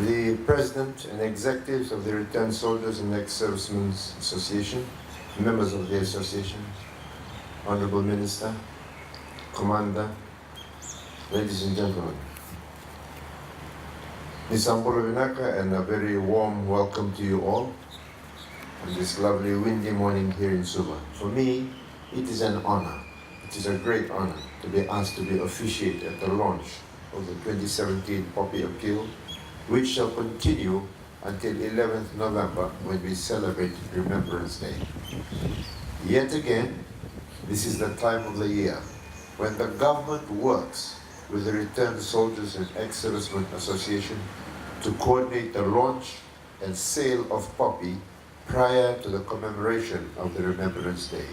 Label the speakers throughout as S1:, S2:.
S1: the President and executives of the Returned Soldiers and Ex-Servicemen Association, members of the association, Honorable Minister, Commander, ladies and gentlemen. Nisambolo Vinaka, and a very warm welcome to you all on this lovely windy morning here in Suva. For me, it is an honor. It is a great honor to be asked to be officiate at the launch of the 2017 Poppy Appeal, which shall continue until 11th November when we celebrate Remembrance Day. Yet again, this is the time of the year when the government works with the Returned Soldiers and Ex-Servicemen Association to coordinate the launch and sale of poppy prior to the commemoration of the Remembrance Day.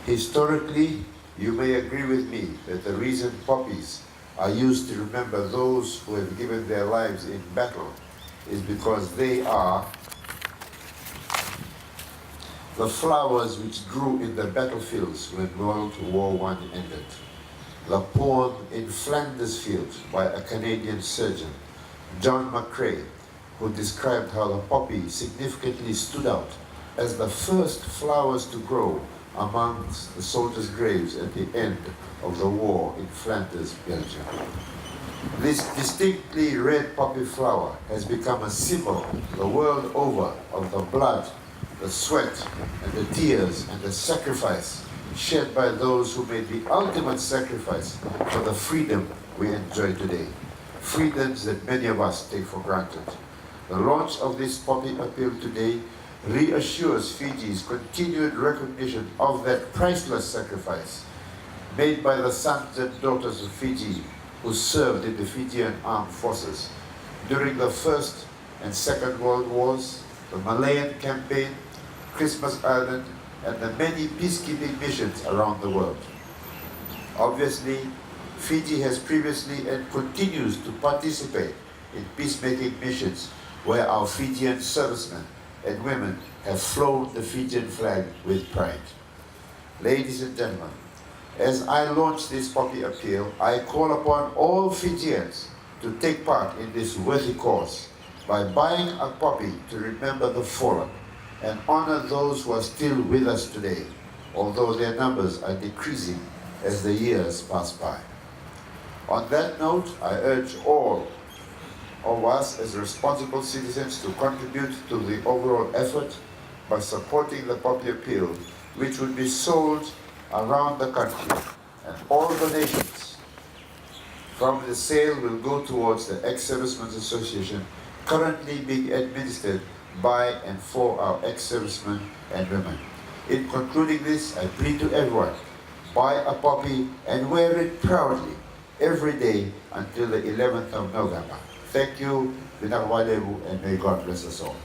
S1: Historically, you may agree with me that the reason poppies are used to remember those who have given their lives in battle is because they are the flowers which grew in the battlefields when World War I ended. The poem In Flanders Fields by a Canadian surgeon, John McCrae, who described how the poppy significantly stood out as the first flowers to grow amongst the soldiers' graves at the end of the war in Flanders, Belgium. This distinctly red poppy flower has become a symbol the world over of the blood, the sweat, and the tears and the sacrifice shed by those who made the ultimate sacrifice for the freedom we enjoy today. Freedoms that many of us take for granted. The launch of this Poppy Appeal today reassures Fiji's continued recognition of that priceless sacrifice made by the sons and daughters of Fiji who served in the Fijian armed forces during the First and Second World Wars, the Malayan campaign, Christmas Island, and the many peacekeeping missions around the world. Obviously, Fiji has previously and continues to participate in peacemaking missions where our Fijian servicemen and women have flown the Fijian flag with pride. Ladies and gentlemen, as I launch this Poppy Appeal, I call upon all Fijians to take part in this worthy cause by buying a poppy to remember the fallen and honor those who are still with us today, although their numbers are decreasing as the years pass by. On that note, I urge all of us as responsible citizens to contribute to the overall effort by supporting the Poppy Appeal, which will be sold around the country, and all donations from the sale will go towards the Ex-Servicemen Association currently being administered by and for our ex-servicemen and women. In concluding this, I plead to everyone, buy a poppy and wear it proudly every day until the 11th of November. Thank you, Vinawalevu, and may God bless us all.